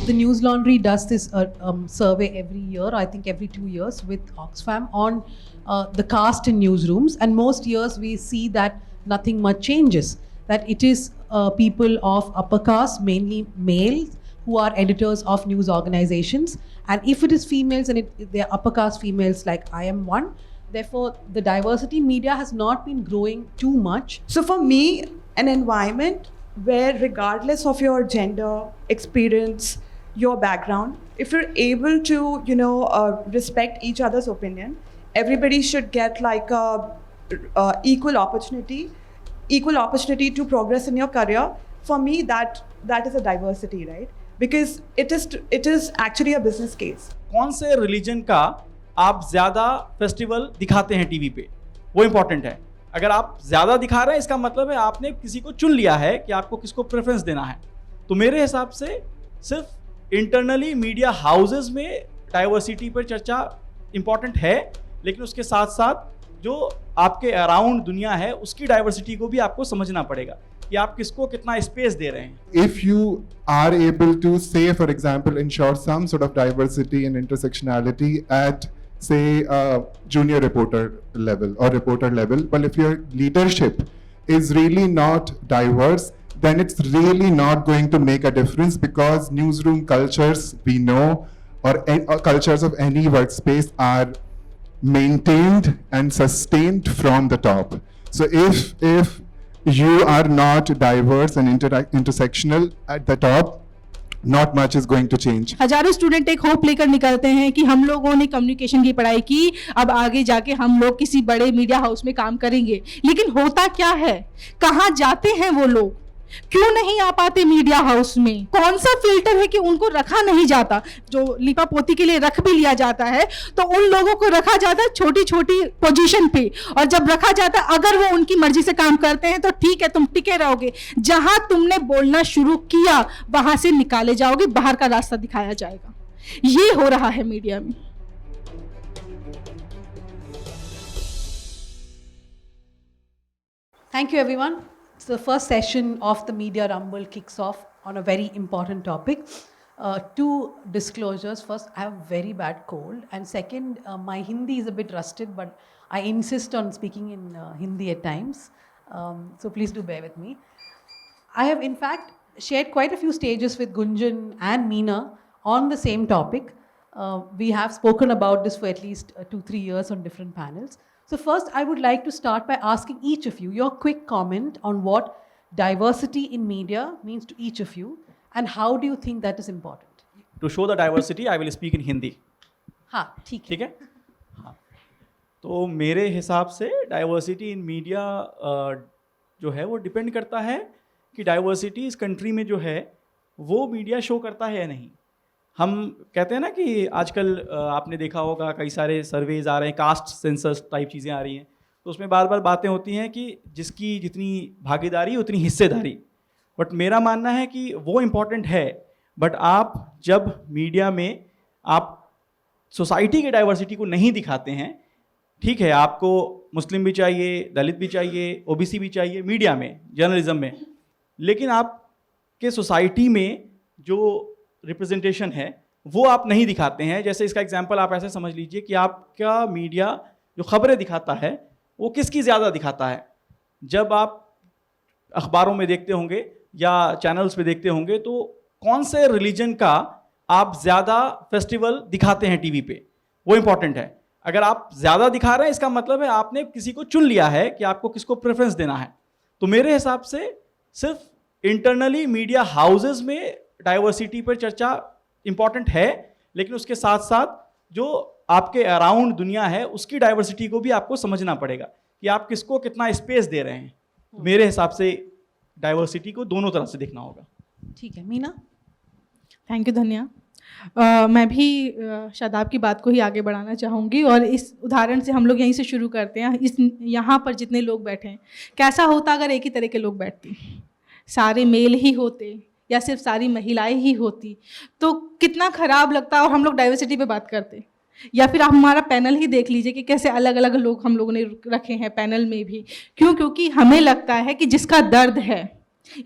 the News Laundry does this survey every year, I think every 2 years, with Oxfam on the caste in newsrooms. And most years we see that nothing much changes. That it is people of upper caste, mainly males, who are editors of news organizations. And if it is females and they're upper caste females, like I am one, therefore the diversity in media has not been growing too much. So for me, an environment where regardless of your gender, experience, your background, if you're able to, respect each other's opinion, everybody should get like a equal opportunity to progress in your career. For me, that is a diversity, right? Because it is actually a business case. कौन से religion का आप ज़्यादा festival दिखाते हैं TV पे, वो important है. अगर आप ज़्यादा दिखा रहे हैं इसका मतलब है आपने किसी को चुन लिया है कि आपको किसको प्रेफरेंस देना है. तो मेरे हिसाब से सिर्फ इंटरनली मीडिया हाउसेस में डाइवर्सिटी पर चर्चा इम्पॉर्टेंट है, लेकिन उसके साथ साथ जो आपके अराउंड दुनिया है उसकी डाइवर्सिटी को भी आपको समझना पड़ेगा कि आप किसको कितना स्पेस दे रहे हैं. If you are able to say, for example, ensure some sort of diversity and intersectionality at, say, junior reporter level or reporter level, but if your leadership is really not diverse, then it's really not going to make a difference, because newsroom cultures, we know, or cultures of any workspace are maintained and sustained from the top. So if you are not diverse and intersectional at the top, not much is going to change. हजारों student एक hope लेकर निकलते हैं कि हम लोगों ने communication की पढ़ाई की, अब आगे जाके हम लोग किसी बड़े मीडिया हाउस में काम करेंगे. लेकिन होता क्या है, कहाँ जाते हैं वो लोग, क्यों नहीं आ पाते मीडिया हाउस में, कौन सा फिल्टर है कि उनको रखा नहीं जाता. जो लिपा पोती के लिए रख भी लिया जाता है तो उन लोगों को रखा जाता है छोटी छोटी पोजीशन पे, और जब रखा जाता है अगर वो उनकी मर्जी से काम करते हैं तो ठीक है, तुम टिके रहोगे. जहां तुमने बोलना शुरू किया वहां से निकाले जाओगे, बाहर का रास्ता दिखाया जाएगा. ये हो रहा है मीडिया में. Thank you, everyone. So the first session of the Media Rumble kicks off on a very important topic. Two disclosures. First, I have a very bad cold. And second, my Hindi is a bit rusted, but I insist on speaking in Hindi at times. So please do bear with me. I have, in fact, shared quite a few stages with Gunjan and Meena on the same topic. We have spoken about this for at least 2-3 years on different panels. So first, I would like to start by asking each of you your quick comment on what diversity in media means to each of you, and how do you think that is important? To show the diversity, I will speak in Hindi. हाँ, ठीक है. हाँ. तो मेरे हिसाब से diversity in media जो है वो डिपेंड करता है कि डाइवर्सिटी इस कंट्री में जो है वो मीडिया शो करता है या नहीं. हम कहते हैं ना कि आजकल आपने देखा होगा कई सारे सर्वेज आ रहे हैं, कास्ट सेंसस टाइप चीज़ें आ रही हैं, तो उसमें बार बार बातें होती हैं कि जिसकी जितनी भागीदारी उतनी हिस्सेदारी. बट मेरा मानना है कि वो इम्पॉर्टेंट है, बट आप जब मीडिया में आप सोसाइटी के डाइवर्सिटी को नहीं दिखाते हैं, ठीक है, आपको मुस्लिम भी चाहिए, दलित भी चाहिए, ओबीसी भी चाहिए मीडिया में, जर्नलिज्म में, लेकिन आपके सोसाइटी में जो रिप्रेजेंटेशन है वो आप नहीं दिखाते हैं. जैसे इसका एग्जांपल आप ऐसे समझ लीजिए कि आपका मीडिया जो खबरें दिखाता है वो किसकी ज़्यादा दिखाता है. जब आप अखबारों में देखते होंगे या चैनल्स पे देखते होंगे तो कौन से रिलीजन का आप ज़्यादा फेस्टिवल दिखाते हैं टीवी पे, वो इम्पॉर्टेंट है. अगर आप ज़्यादा दिखा रहे हैं इसका मतलब है आपने किसी को चुन लिया है कि आपको किसको प्रेफरेंस देना है. तो मेरे हिसाब से सिर्फ इंटरनली मीडिया हाउसेस में डाइवर्सिटी पर चर्चा इम्पॉर्टेंट है, लेकिन उसके साथ साथ जो आपके अराउंड दुनिया है उसकी डाइवर्सिटी को भी आपको समझना पड़ेगा कि आप किसको कितना स्पेस दे रहे हैं. मेरे हिसाब से डाइवर्सिटी को दोनों तरफ से देखना होगा. ठीक है. मीना. थैंक यू धन्या. मैं भी शादाब की बात को ही आगे बढ़ाना चाहूँगी और इस उदाहरण से हम लोग यहीं से शुरू करते हैं. यहाँ पर जितने लोग बैठे हैं, कैसा होता अगर एक ही तरह के लोग बैठते, सारे मेल ही होते या सिर्फ सारी महिलाएं ही होती, तो कितना ख़राब लगता. और हम लोग डाइवर्सिटी पे बात करते, या फिर आप हमारा पैनल ही देख लीजिए कि कैसे अलग अलग लोग हम लोगों ने रखे हैं पैनल में भी. क्यों? क्योंकि हमें लगता है कि जिसका दर्द है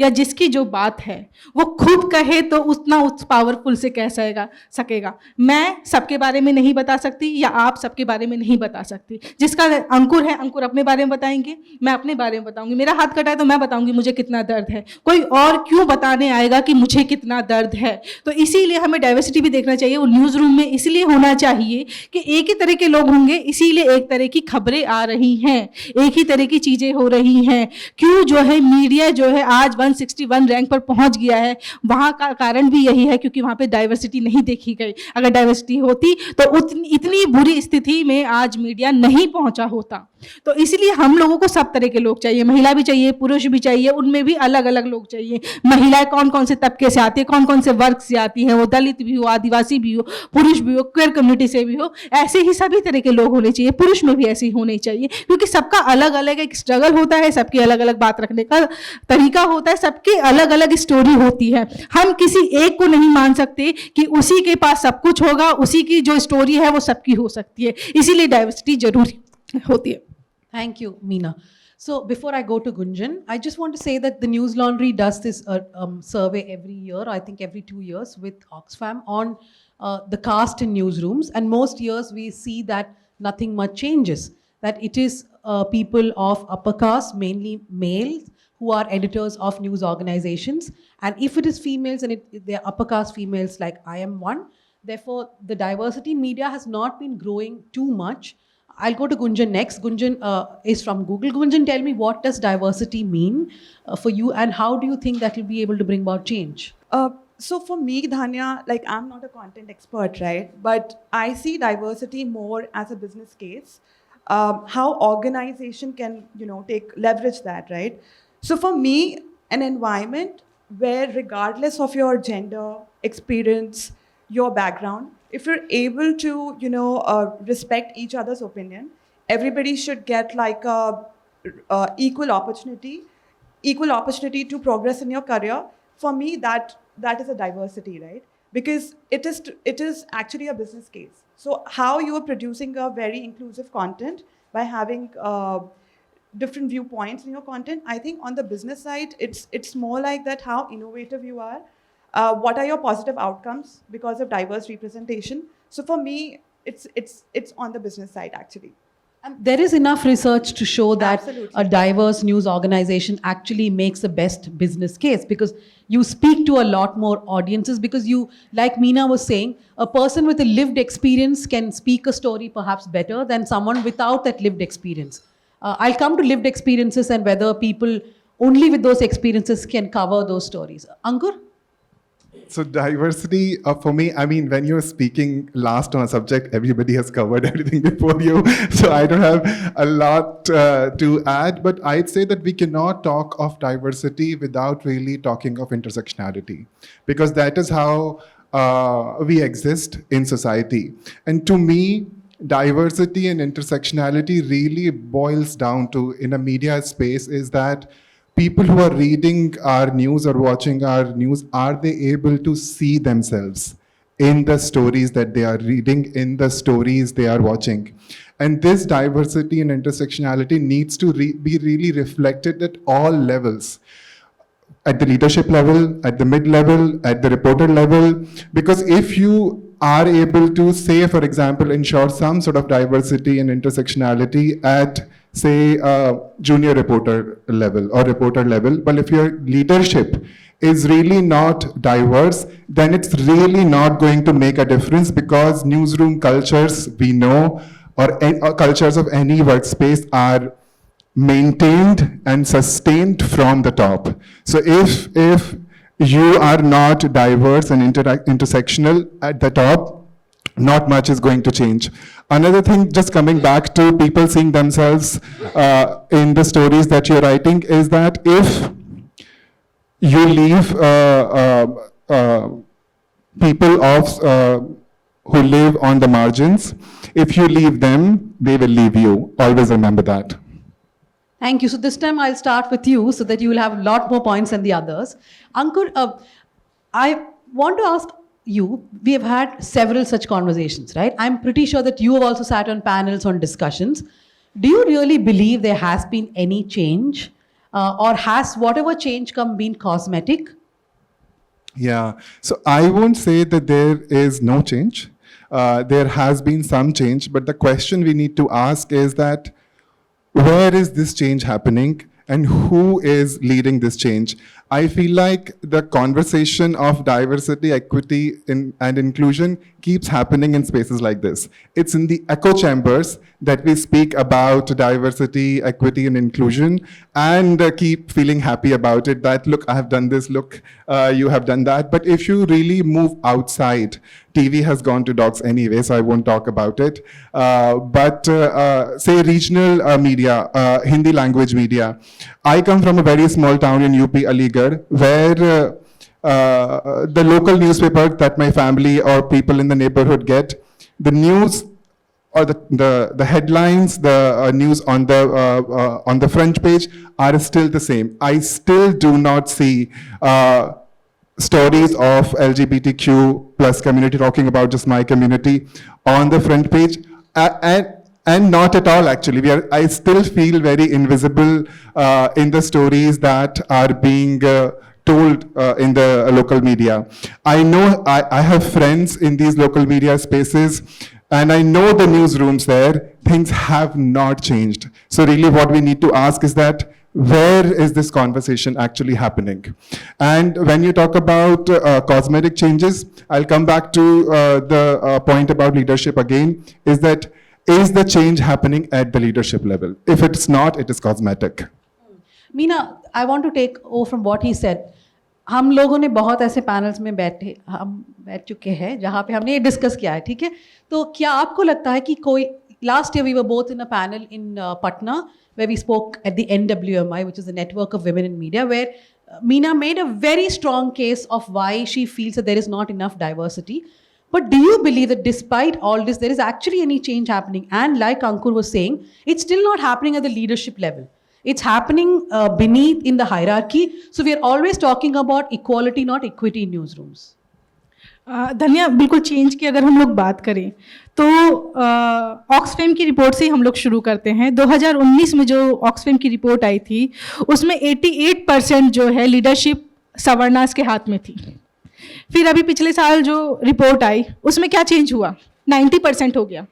या जिसकी जो बात है वो खुद कहे तो उतना उस पावरफुल से कह सकेगा। मैं सबके बारे में नहीं बता सकती या आप सबके बारे में नहीं बता सकती। जिसका अंकुर है, अंकुर अपने बारे में बताएंगे, मैं अपने बारे में बताऊंगी। मेरा हाथ कटा है तो मैं बताऊंगी मुझे कितना दर्द है, कोई और क्यों बताने आएगा कि मुझे कितना दर्द है। तो इसीलिए हमें डाइवर्सिटी भी देखना चाहिए। वो न्यूज़ रूम में इसलिए होना चाहिए कि एक ही तरह के लोग होंगे, इसीलिए एक तरह की खबरें आ रही हैं, एक ही तरह की चीज़ें हो रही हैं। क्यों जो है मीडिया जो है आज 161 रैंक पर पहुंच गया है, वहाँ का कारण भी यही है क्योंकि वहाँ पे डाइवर्सिटी नहीं देखी गई। अगर डाइवर्सिटी होती तो इतनी बुरी स्थिति में आज मीडिया नहीं पहुंचा होता। तो इसलिए हम लोगों को सब तरह के लोग चाहिए, महिला भी चाहिए, पुरुष भी चाहिए, उनमें भी अलग अलग लोग चाहिए। महिलाएं कौन कौन से तबके से आती है, कौन कौन से वर्ग से आती हैं, वो दलित भी हो, आदिवासी भी हो, पुरुष भी हो, क्वेयर कम्युनिटी से भी हो, ऐसे ही सभी तरह के लोग होने चाहिए। पुरुष में भी ऐसे ही होने चाहिए क्योंकि सबका अलग अलग एक स्ट्रगल होता है, सबकी अलग अलग बात रखने का तरीका होता है, सबकी अलग अलग स्टोरी होती है। हम किसी एक को नहीं मान सकते कि उसी के पास सब कुछ होगा, उसी की जो स्टोरी है वो सबकी हो सकती है। इसीलिए डाइवर्सिटी जरूरी होती है। Thank you, Meena. So before I go to Gunjan, I just want to say that the News Laundry does this survey every year, I think every 2 years with Oxfam on the caste in newsrooms. And most years we see that nothing much changes, that it is people of upper caste, mainly males, who are editors of news organizations. And if it is females and they're upper caste females like I am one, therefore the diversity in media has not been growing too much. I'll go to Gunjan next. Gunjan is from Google. Gunjan, tell me, what does diversity mean for you and how do you think that will be able to bring about change? So for me, Dhanya, like I'm not a content expert, right? But I see diversity more as a business case. How organization can, leverage that, right? So for me, an environment where regardless of your gender, experience, your background, if you're able to, respect each other's opinion, everybody should get like a equal opportunity to progress in your career. For me, that is a diversity, right? Because it is actually a business case. So how you are producing a very inclusive content by having different viewpoints in your content, I think on the business side, it's more like that, how innovative you are. What are your positive outcomes because of diverse representation? So for me, it's on the business side actually. And there is enough research to show that Absolutely. a diverse news organization actually makes the best business case because you speak to a lot more audiences, because you, like Meena was saying, a person with a lived experience can speak a story perhaps better than someone without that lived experience. I'll come to lived experiences and whether people only with those experiences can cover those stories. Ankur? So diversity, for me, I mean, when you're speaking last on a subject, everybody has covered everything before you. So I don't have a lot to add, but I'd say that we cannot talk of diversity without really talking of intersectionality, because that is how we exist in society. And to me, diversity and intersectionality really boils down to, in a media space, is that people who are reading our news or watching our news, are they able to see themselves in the stories that they are reading, in the stories they are watching? And this diversity and intersectionality needs to be really reflected at all levels. At the leadership level, at the mid-level, at the reporter level, because if you are able to say, for example, ensure some sort of diversity and intersectionality at, say, junior reporter level or reporter level, but if your leadership is really not diverse, then it's really not going to make a difference, because newsroom cultures, we know, or cultures of any workspace are maintained and sustained from the top. So if you are not diverse and intersectional at the top, not much is going to change. Another thing, just coming back to people seeing themselves in the stories that you're writing, is that if you leave people who live on the margins, if you leave them, they will leave you. Always remember that. Thank you. So this time I'll start with you so that you will have a lot more points than the others. Ankur, I want to ask you, we have had several such conversations, right? I'm pretty sure that you have also sat on panels on discussions. Do you really believe there has been any change or has whatever change come been cosmetic? Yeah, so I won't say that there is no change. There has been some change, but the question we need to ask is that where is this change happening and who is leading this change? I feel like the conversation of diversity, equity, and inclusion keeps happening in spaces like this. It's in the echo chambers that we speak about diversity, equity, and inclusion, and keep feeling happy about it, that, look, I have done this, look, you have done that. But if you really move outside, TV has gone to dogs anyway, so I won't talk about it. But say regional media, Hindi language media. I come from a very small town in UP, Aligarh, where the local newspaper that my family or people in the neighborhood get, the news or the headlines, the news on the front page are still the same. I still do not see stories of LGBTQ plus community, talking about just my community, on the front page. And not at all, actually. I still feel very invisible in the stories that are being told in the local media. I know I have friends in these local media spaces, and I know the newsrooms there, things have not changed. So really what we need to ask is that, where is this conversation actually happening? And when you talk about cosmetic changes, I'll come back to the point about leadership again, is that, is the change happening at the leadership level? If it's not, it is cosmetic. Meena, I want to take over from what he said. हम लोगों ने बहुत ऐसे panels में बैठ चुके हैं जहाँ पे हमने ये डिस्कस किया है, ठीक है? तो क्या आपको लगता है कि कोई, last year we were both in a panel in Patna where we spoke at the NWMI, which is the Network of Women in Media, where Meena made a very strong case of why she feels that there is not enough diversity. But do you believe that despite all this, there is actually any change happening? And like Ankur was saying, it's still not happening at the leadership level. It's happening beneath in the hierarchy. So we are always talking about equality, not equity in newsrooms. धन्या, बिल्कुल change की अगर हम लोग बात करें तो Oxfam की रिपोर्ट से ही हम लोग शुरू करते हैं। 2019 में जो ऑक्सफैम की रिपोर्ट आई थी उसमें 88% जो है लीडरशिप सवर्णास के हाथ में थी। फिर अभी पिछले साल जो रिपोर्ट आई उसमें क्या चेंज हुआ, 90% हो गया।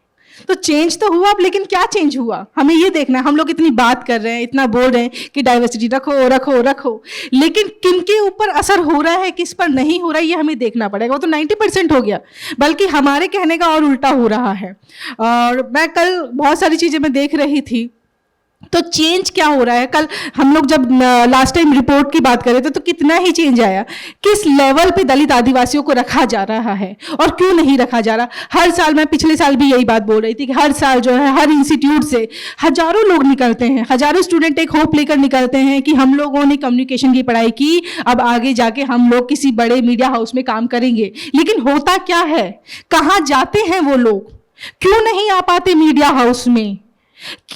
तो चेंज तो हुआ, लेकिन क्या चेंज हुआ हमें ये देखना है। हम लोग इतनी बात कर रहे हैं, इतना बोल रहे हैं कि डाइवर्सिटी रखो रखो रखो, लेकिन किन के ऊपर असर हो रहा है, किस पर नहीं हो रहा है, ये हमें देखना पड़ेगा। वो तो 90% हो गया, बल्कि हमारे कहने का और उल्टा हो रहा है। और मैं कल बहुत सारी चीज़ें मैं देख रही थी, तो चेंज क्या हो रहा है। कल हम लोग जब लास्ट टाइम रिपोर्ट की बात कर रहे थे तो कितना ही चेंज आया, किस लेवल पे दलित आदिवासियों को रखा जा रहा है और क्यों नहीं रखा जा रहा। हर साल, मैं पिछले साल भी यही बात बोल रही थी कि हर साल जो है हर इंस्टीट्यूट से हजारों लोग निकलते हैं, हजारों स्टूडेंट एक होप लेकर निकलते हैं कि हम लोगों ने कम्युनिकेशन की पढ़ाई की, अब आगे जाके हम लोग किसी बड़े मीडिया हाउस में काम करेंगे। लेकिन होता क्या है, कहाँ जाते हैं वो लोग, क्यों नहीं आ पाते मीडिया हाउस में?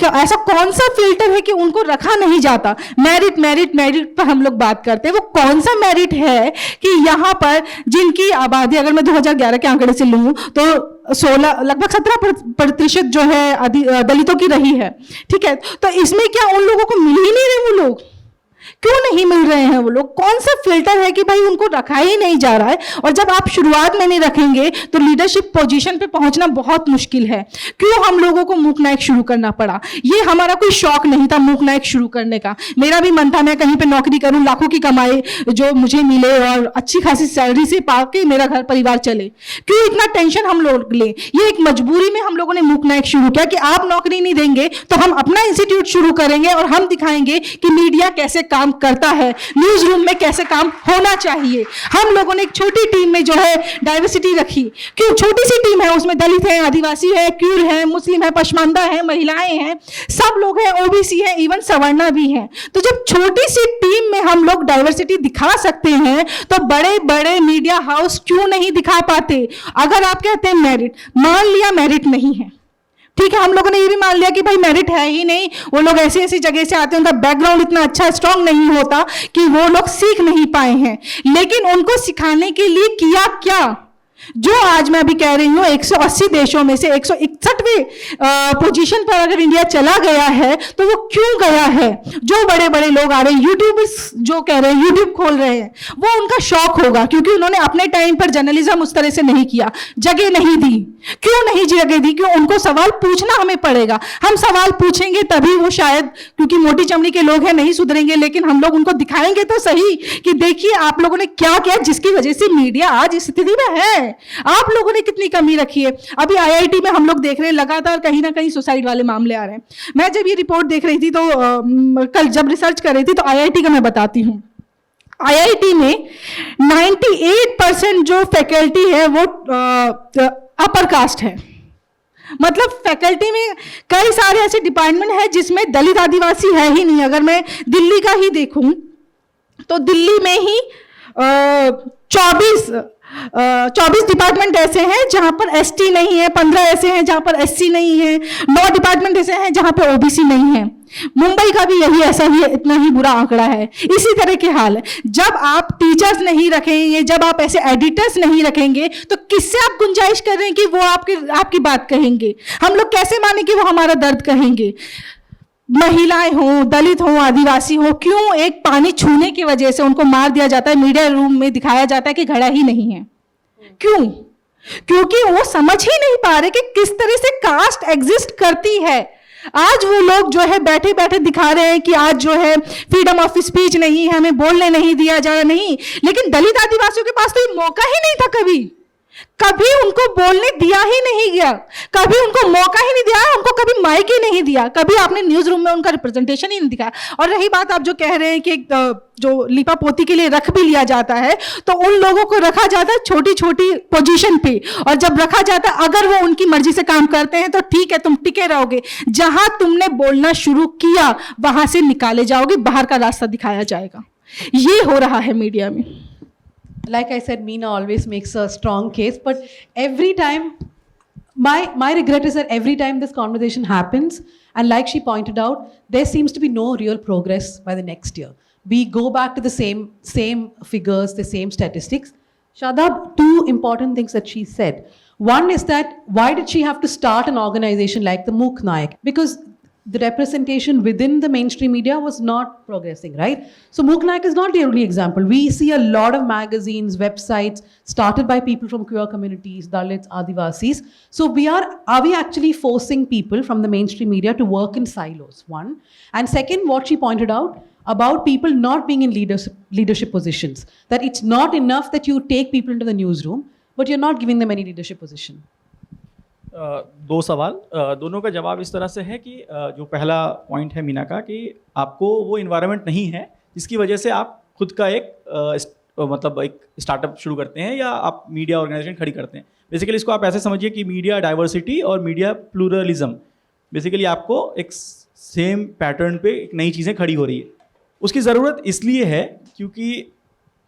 ऐसा कौन सा फिल्टर है कि उनको रखा नहीं जाता? मेरिट मेरिट मेरिट पर हम लोग बात करते हैं, वो कौन सा मेरिट है कि यहाँ पर जिनकी आबादी, अगर मैं 2011 के आंकड़े से लूँ तो 16 लगभग 17% जो है दलितों की रही है, ठीक है। तो इसमें क्या उन लोगों को मिल ही नहीं रहे? वो लोग क्यों नहीं मिल रहे हैं? वो लोग कौन सा फिल्टर है कि भाई उनको रखा ही नहीं जा रहा है? और जब आप शुरुआत में नहीं रखेंगे तो लीडरशिप पोजीशन पे पहुंचना बहुत मुश्किल है। क्यों हम लोगों को मूकनायक शुरू करना पड़ा? ये हमारा कोई शौक नहीं था मूकनायक शुरू करने का, मेरा भी मन था मैं कहीं पे नौकरी करूं, लाखों की कमाई जो मुझे मिले और अच्छी खासी सैलरी से पाके मेरा घर परिवार चले। क्यों इतना टेंशन हम लोग लें? ये एक मजबूरी में हम लोगों ने मूकनायक शुरू किया कि आप नौकरी नहीं देंगे तो हम अपना इंस्टीट्यूट शुरू करेंगे और हम दिखाएंगे कि मीडिया कैसे काम करता है, न्यूज रूम में कैसे काम होना चाहिए। हम लोगों ने एक छोटी टीम में जो है डाइवर्सिटी रखी। क्यों छोटी सी टीम है, उसमें दलित है, आदिवासी है, क्यूर है, मुस्लिम है, पशमानदा है, महिलाएं हैं, सब लोग हैं, ओबीसी है, इवन सवर्णा भी हैं। तो जब छोटी सी टीम में हम लोग डाइवर्सिटी दिखा सकते हैं तो बड़े बड़े मीडिया हाउस क्यों नहीं दिखा पाते? अगर आप कहते हैं मेरिट, मान लिया मेरिट नहीं है, ठीक है, हम लोगों ने ये भी मान लिया कि भाई मेरिट है ही नहीं, वो लोग ऐसी ऐसी जगह से आते हैं, उनका बैकग्राउंड इतना अच्छा स्ट्रांग नहीं होता कि वो लोग सीख नहीं पाए हैं। लेकिन उनको सिखाने के लिए किया क्या? जो आज मैं अभी कह रही हूँ 180 देशों में से 161वें पोजीशन पर अगर इंडिया चला गया है, तो वो क्यों गया है? जो बड़े बड़े लोग आ रहे हैं, यूट्यूबर्स जो कह रहे हैं, यूट्यूब खोल रहे हैं, वो उनका शौक होगा, क्योंकि उन्होंने अपने टाइम पर जर्नलिज्म उस तरह से नहीं किया, जगह नहीं दी। क्यों नहीं जगह दी? क्यों? उनको सवाल पूछना हमें पड़ेगा। हम सवाल पूछेंगे तभी वो शायद, क्योंकि मोटी चमड़ी के लोग हैं, नहीं सुधरेंगे, लेकिन हम लोग उनको दिखाएंगे तो सही कि देखिए आप लोगों ने क्या किया, जिसकी वजह से मीडिया आज इस स्थिति में है। आप लोगों ने कितनी कमी रखी है। अभी आईआईटी में हम लोग देख रहे हैं लगातार कहीं ना कहीं सुसाइड वाले मामले आ रहे हैं। मैं जब ये रिपोर्ट देख रही थी तो कल जब रिसर्च कर रही थी, तो आईआईटी का मैं बताती हूँ। आईआईटी में 98% जो फैकल्टी है वो अपर कास्ट है। मतलब फैकल्टी में कई सारे ऐसे डिपार्टमेंट है जिसमें दलित आदिवासी है ही नहीं। अगर मैं दिल्ली का ही देखूं तो दिल्ली में ही 24 डिपार्टमेंट ऐसे हैं जहां पर एसटी नहीं है, 15 ऐसे हैं जहां पर एससी नहीं है, 9 डिपार्टमेंट ऐसे हैं जहां पर ओबीसी नहीं है। मुंबई का भी यही ऐसा ही इतना ही बुरा आंकड़ा है। इसी तरह के हाल है। जब आप टीचर्स नहीं रखेंगे, जब आप ऐसे एडिटर्स नहीं रखेंगे, तो किससे आप गुंजाइश कर रहे हैं कि वो आपकी बात कहेंगे? हम लोग कैसे माने कि वो हमारा दर्द कहेंगे? महिलाएं हों, दलित हों, आदिवासी हों, क्यों एक पानी छूने की वजह से उनको मार दिया जाता है? मीडिया रूम में दिखाया जाता है कि घड़ा ही नहीं है। क्यों? क्योंकि वो समझ ही नहीं पा रहे कि किस तरह से कास्ट एग्जिस्ट करती है। आज वो लोग जो है बैठे बैठे दिखा रहे हैं कि आज जो है फ्रीडम ऑफ स्पीच नहीं है, हमें बोलने नहीं दिया जा रहा, नहीं। लेकिन दलित आदिवासियों के पास तो ये मौका ही नहीं था। कभी उनको बोलने दिया ही नहीं गया, कभी उनको मौका ही नहीं दिया, उनको कभी माइक ही नहीं दिया, कभी आपने न्यूज रूम में उनका रिप्रेजेंटेशन ही नहीं दिखाया। और रही बात आप जो कह रहे हैं कि जो लिपा पोती के लिए रख भी लिया जाता है, तो उन लोगों को रखा जाता है छोटी छोटी पोजीशन पे, और जब रखा जाता है अगर वो उनकी मर्जी से काम करते हैं तो ठीक है, तुम टिके रहोगे। जहां तुमने बोलना शुरू किया वहां से निकाले जाओगे, बाहर का रास्ता दिखाया जाएगा। ये हो रहा है मीडिया में। Like I said, Meena always makes a strong case, but every time, my regret is that every time this conversation happens, and like she pointed out, there seems to be no real progress by the next year. We go back to the same figures, the same statistics. Shadab, 2 important things that she said. One is that why did she have to start an organization like the Mooknayak? Because the representation within the mainstream media was not progressing, right? So Mooknayak is not the only example. We see a lot of magazines, websites started by people from queer communities, Dalits, Adivasis. So are we actually forcing people from the mainstream media to work in silos? One. And second, what she pointed out about people not being in leadership positions, that it's not enough that you take people into the newsroom, but you're not giving them any leadership position. 2 सवाल, दोनों का जवाब इस तरह से है कि जो पहला पॉइंट है मीना का, कि आपको वो इन्वायरमेंट नहीं है जिसकी वजह से आप खुद का मतलब एक स्टार्टअप शुरू करते हैं या आप मीडिया ऑर्गेनाइजेशन खड़ी करते हैं। बेसिकली इसको आप ऐसे समझिए कि मीडिया डाइवर्सिटी और मीडिया प्लूरलिज्म, बेसिकली आपको एक सेम पैटर्न पे एक नई चीज़ें खड़ी हो रही है। उसकी ज़रूरत इसलिए है क्योंकि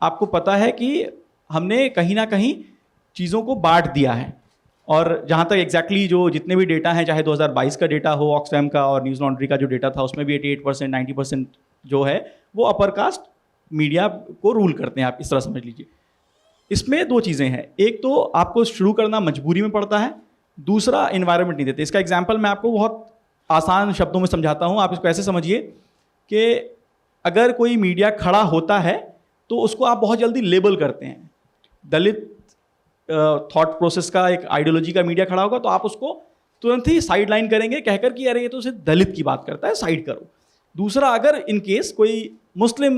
आपको पता है कि हमने कहीं ना कहीं चीज़ों को बांट दिया है। और जहाँ तक एग्जैक्टली जो जितने भी डेटा हैं, चाहे 2022 का डेटा हो ऑक्सफैम का और न्यूज़ लॉन्ड्री का जो डेटा था, उसमें भी 88% 90% जो है वो अपर कास्ट मीडिया को रूल करते हैं, आप इस तरह समझ लीजिए। इसमें 2 चीज़ें हैं, एक तो आपको शुरू करना मजबूरी में पड़ता है, दूसरा इन्वायरमेंट नहीं देते। इसका एग्जाम्पल मैं आपको बहुत आसान शब्दों में समझाता हूँ। आप इसको ऐसे समझिए कि अगर कोई मीडिया खड़ा होता है तो उसको आप बहुत जल्दी लेबल करते हैं। दलित थॉट प्रोसेस का एक आइडियोलॉजी का मीडिया खड़ा होगा तो आप उसको तुरंत ही साइड लाइन करेंगे कहकर कि अरे ये तो सिर्फ दलित की बात करता है, साइड करो। दूसरा, अगर इन केस कोई मुस्लिम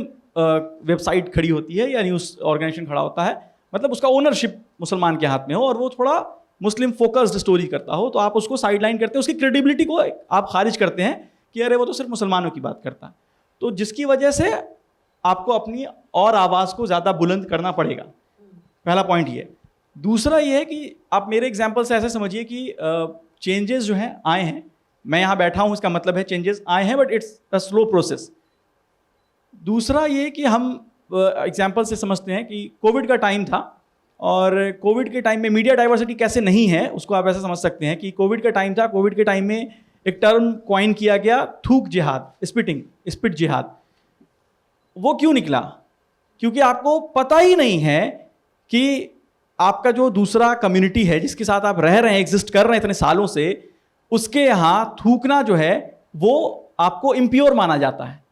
वेबसाइट खड़ी होती है या न्यूज़ ऑर्गेनाइजेशन खड़ा होता है, मतलब उसका ओनरशिप मुसलमान के हाथ में हो और वो थोड़ा मुस्लिम फोकस्ड स्टोरी करता हो, तो आप उसको साइड लाइन करते हैं, उसकी क्रेडिबिलिटी को आप खारिज करते हैं कि अरे वो तो सिर्फ मुसलमानों की बात करता है। तो जिसकी वजह से आपको अपनी और आवाज़ को ज़्यादा बुलंद करना पड़ेगा। पहला पॉइंट ये है। दूसरा ये है कि आप मेरे एग्जाम्पल से ऐसे समझिए कि चेंजेस जो हैं आए हैं, मैं यहाँ बैठा हूँ इसका मतलब है चेंजेस आए हैं, but it's a slow process. दूसरा ये कि हम एग्जाम्पल से समझते हैं कि कोविड का टाइम था और कोविड के टाइम में मीडिया डाइवर्सिटी कैसे नहीं है उसको आप ऐसे समझ सकते हैं कि कोविड का टाइम था, कोविड के टाइम में एक टर्म कॉइन किया गया, थूक जिहाद, स्पिट जिहाद। वो क्यों निकला? क्योंकि आपको पता ही नहीं है कि आपका जो दूसरा कम्युनिटी है जिसके साथ आप रह रहे हैं, एग्जिस्ट कर रहे हैं इतने सालों से, उसके यहाँ थूकना जो है वो आपको इम्प्योर माना जाता है।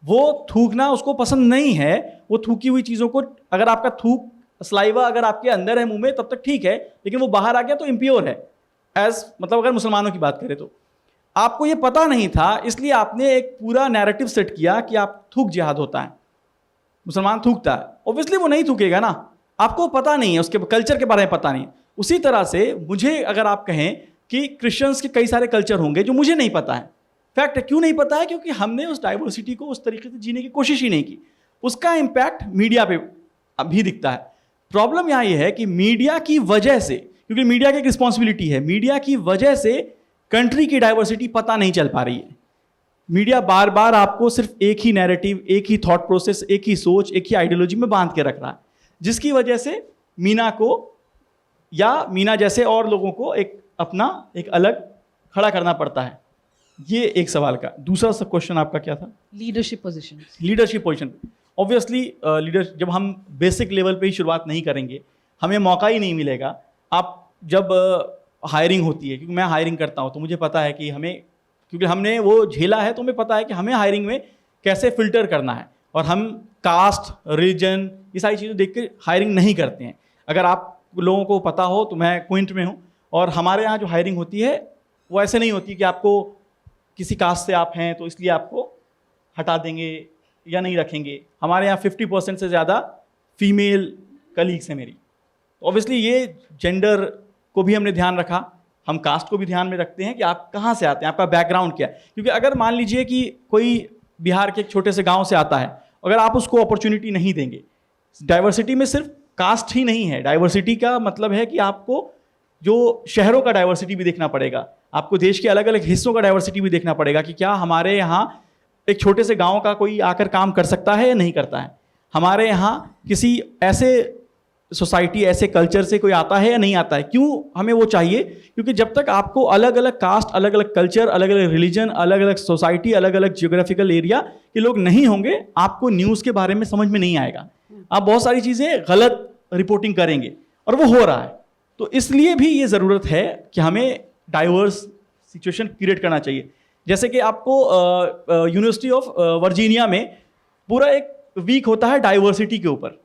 वो थूकना उसको पसंद नहीं है। वो थूकी हुई चीज़ों को, अगर आपका थूक सलाइवा अगर आपके अंदर है मुंह में तब तक ठीक है, लेकिन वो बाहर आ गया तो इम्प्योर है। एज मतलब अगर मुसलमानों की बात करें तो आपको ये पता नहीं था, इसलिए आपने एक पूरा नैरेटिव सेट किया कि आप थूक जिहाद होता है, मुसलमान थूकता है। ऑब्वियसली वो नहीं थूकेगा ना, आपको पता नहीं है, उसके कल्चर के बारे में पता नहीं। उसी तरह से मुझे अगर आप कहें कि क्रिश्चियंस के कई सारे कल्चर होंगे जो मुझे नहीं पता है। फैक्ट है, क्यों नहीं पता है? क्योंकि हमने उस डाइवर्सिटी को उस तरीके से जीने की कोशिश ही नहीं की। उसका इम्पैक्ट मीडिया पे अभी दिखता है। प्रॉब्लम यहाँ ये है कि मीडिया की वजह से, क्योंकि मीडिया की एक रिस्पॉन्सिबिलिटी है, मीडिया की वजह से कंट्री की डाइवर्सिटी पता नहीं चल पा रही है। मीडिया बार बार आपको सिर्फ एक ही नैरेटिव, एक ही थॉट प्रोसेस, एक ही सोच, एक ही आइडियोलॉजी में बांध के रख रहा है, जिसकी वजह से मीना को या मीना जैसे और लोगों को एक अपना एक अलग खड़ा करना पड़ता है। ये एक सवाल का। दूसरा सब क्वेश्चन आपका क्या था? Leadership position. Leadership position, obviously leader जब हम बेसिक लेवल पे ही शुरुआत नहीं करेंगे, हमें मौका ही नहीं मिलेगा। आप जब हायरिंग होती है, क्योंकि मैं हायरिंग करता हूँ तो मुझे पता है कि हमें, क्योंकि हमने वो झेला है तो हमें पता है कि हमें हायरिंग में कैसे फिल्टर करना है। और हम कास्ट, रिलीजन, ये सारी चीज़ें देख के हायरिंग नहीं करते हैं। अगर आप लोगों को पता हो तो मैं क्विंट में हूँ, और हमारे यहाँ जो हायरिंग होती है वो ऐसे नहीं होती कि आपको किसी कास्ट से आप हैं तो इसलिए आपको हटा देंगे या नहीं रखेंगे। हमारे यहाँ 50% से ज़्यादा फीमेल कलीग्स हैं मेरी। ऑब्वियसली ये जेंडर को भी हमने ध्यान रखा, हम कास्ट को भी ध्यान में रखते हैं कि आप कहाँ से आते हैं, आपका बैकग्राउंड क्या है। क्योंकि अगर मान लीजिए कि कोई बिहार के एक छोटे से गांव से आता है, अगर आप उसको अपॉर्चुनिटी नहीं देंगे, डाइवर्सिटी में सिर्फ कास्ट ही नहीं है, डाइवर्सिटी का मतलब है कि आपको जो शहरों का डाइवर्सिटी भी देखना पड़ेगा, आपको देश के अलग अलग हिस्सों का डाइवर्सिटी भी देखना पड़ेगा कि क्या हमारे यहाँ एक छोटे से गांव का कोई आकर काम कर सकता है या नहीं करता है, हमारे यहाँ किसी ऐसे सोसाइटी, ऐसे कल्चर से कोई आता है या नहीं आता है। क्यों हमें वो चाहिए? क्योंकि जब तक आपको अलग अलग कास्ट, अलग अलग कल्चर, अलग अलग रिलीजन, अलग अलग सोसाइटी, अलग अलग जियोग्राफिकल एरिया के लोग नहीं होंगे, आपको न्यूज़ के बारे में समझ में नहीं आएगा। आप बहुत सारी चीज़ें गलत रिपोर्टिंग करेंगे, और वो हो रहा है। तो इसलिए भी ये ज़रूरत है कि हमें डाइवर्स सिचुएशन क्रिएट करना चाहिए। जैसे कि आपको यूनिवर्सिटी ऑफ वर्जीनिया में पूरा एक वीक होता है डाइवर्सिटी के ऊपर।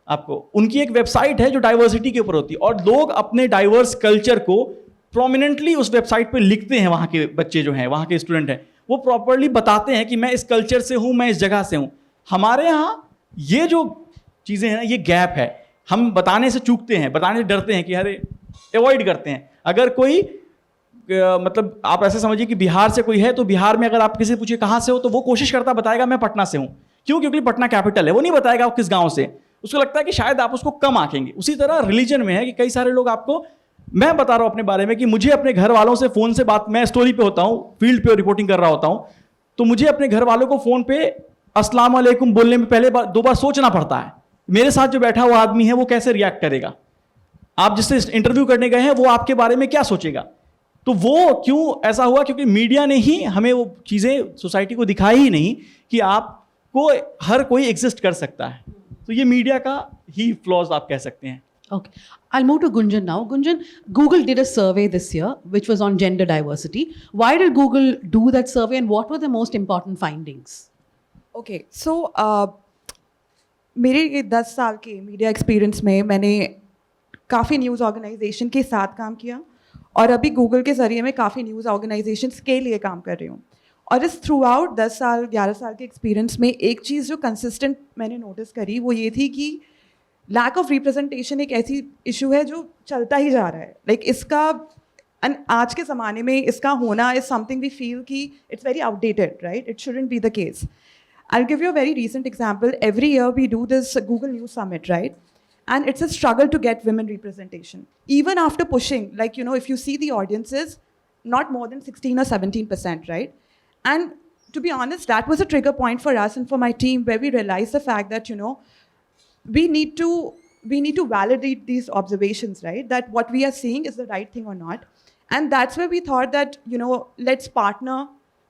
आपको उनकी एक वेबसाइट है जो डाइवर्सिटी के ऊपर होती है, और लोग अपने डाइवर्स कल्चर को प्रोमिनेंटली उस वेबसाइट पे लिखते हैं। वहाँ के बच्चे जो हैं, वहाँ के स्टूडेंट हैं, वो प्रॉपरली बताते हैं कि मैं इस कल्चर से हूँ, मैं इस जगह से हूँ। हमारे यहाँ ये जो चीज़ें हैं ना, ये गैप है। हम बताने से चूकते हैं, बताने से डरते हैं कि अरे अवॉइड करते हैं। अगर कोई मतलब आप ऐसे समझिए कि बिहार से कोई है, तो बिहार में अगर आप किसी से पूछिए कहाँ से हो, तो वो कोशिश करता बताएगा मैं पटना से हूँ। क्यों? क्योंकि पटना कैपिटल है। वो नहीं बताएगा आप किस गाँव से, उसको लगता है कि शायद आप उसको कम आंकेंगे। उसी तरह रिलीजन में है कि कई सारे लोग आपको, मैं बता रहा हूँ अपने बारे में कि मुझे अपने घर वालों से फ़ोन से बात, मैं स्टोरी पे होता हूँ, फील्ड पे रिपोर्टिंग कर रहा होता हूँ, तो मुझे अपने घर वालों को फ़ोन पे अस्सलाम वालेकुम बोलने में पहले 2 बार सोचना पड़ता है। मेरे साथ जो बैठा हुआ आदमी है वो कैसे रिएक्ट करेगा, आप जिससे इंटरव्यू करने गए हैं वो आपके बारे में क्या सोचेगा। तो वो क्यों ऐसा हुआ? क्योंकि मीडिया ने ही हमें वो चीज़ें सोसाइटी को दिखाई ही नहीं कि आपको हर कोई एग्जिस्ट कर सकता है। तो ये मीडिया का ही फ्लॉज आप कह सकते हैं। Okay, I'll move to Gunjan now. Gunjan, Google did a survey this year which was on gender diversity. Why did Google do that survey and what were the most important findings? Okay, so मेरे ये 10 साल के media experience में मैंने काफ़ी news organisation के साथ काम किया, और अभी गूगल के ज़रिए मैं काफ़ी न्यूज़ ऑर्गेनाइजेशंस के लिए काम कर रही हूँ। और इस थ्रू आउट 10 साल 11 साल के एक्सपीरियंस में एक चीज़ जो कंसिस्टेंट मैंने नोटिस करी वो ये थी कि लैक ऑफ रिप्रेजेंटेशन एक ऐसी इशू है जो चलता ही जा रहा है। लाइक इसका आज के ज़माने में इसका होना इज़ समथिंग वी फील कि it's very outdated, right? It shouldn't be the case. I'll give you a very recent example. Every year we do this Google News Summit, right? And it's a struggle to get women representation. Even after pushing, like, you know, if you see the audiences, not more than 16 or 17%, right? And to be honest, that was a trigger point for us and for my team, where we realized the fact that, you know, we need to validate these observations, right? That what we are seeing is the right thing or not. And that's where we thought that, you know, let's partner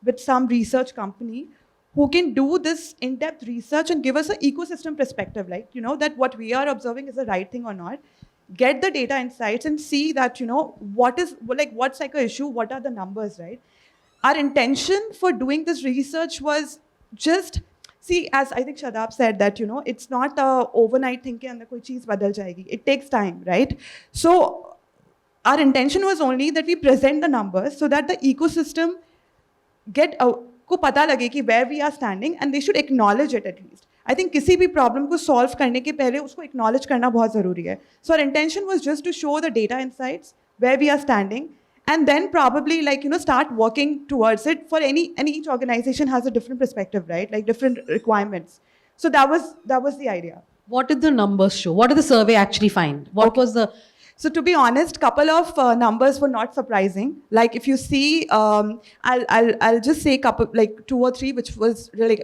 with some research company who can do this in-depth research and give us an ecosystem perspective, like, you know, that what we are observing is the right thing or not. get the data insights and see that, what's like an issue, what are the numbers, right? Our intention for doing this research was just, see, as I think Shadab said, that, it's not a overnight thing, ke andar koi cheez badal jayegi. It takes time, right? So our intention was only that we present the numbers so that the ecosystem को पता लगे कि where we are standing, and they should acknowledge it at least. I think किसी भी problem को solve करने के पहले उसको acknowledge करना बहुत ज़रूरी है. So our intention was just to show the data insights, where we are standing, and then probably start working towards it. For each organization has a different perspective, right? Like different requirements. So that was the idea. What did the numbers show? What did the survey actually find? What was the... So to be honest, couple of numbers were not surprising. Like if you see, I'll just say couple, like 2 or 3, which was really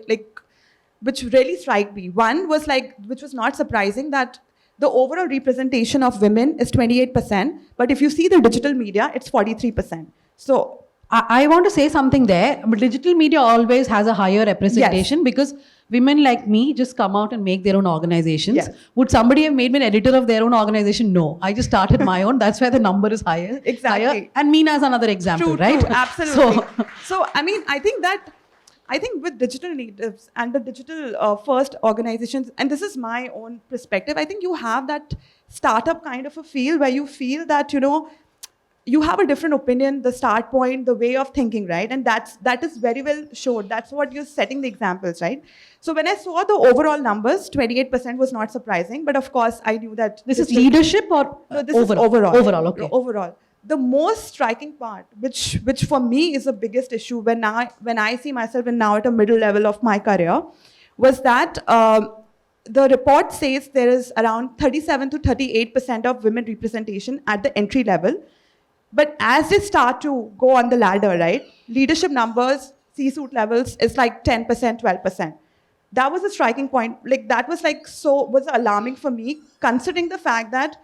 which really struck me. One was which was not surprising, that the overall representation of women is 28%, but if you see the digital media, it's 43%. So I want to say something there. But digital media always has a higher representation, yes, because women like me just come out and make their own organizations. Yes. Would somebody have made me an editor of their own organization? No. I just started my own. That's why the number is higher. Exactly. Higher. And Meena is another example, right? True, absolutely. So, I mean, I think with digital natives and the digital first organizations, and this is my own perspective, I think you have that startup kind of a feel where you feel that, you have a different opinion, the start point, the way of thinking, right? And that is very well shown. That's what you're setting the examples, right? So when I saw the overall numbers, 28% was not surprising, but of course I knew that... This is leadership or no, this is overall? Overall, okay. Overall. The most striking part, which for me is the biggest issue when I see myself now at a middle level of my career, was that the report says there is around 37 to 38% of women representation at the entry level. But as they start to go on the ladder, right, leadership numbers, C-suite levels is like 10%, 12%. That was a striking point. That was was alarming for me, considering the fact that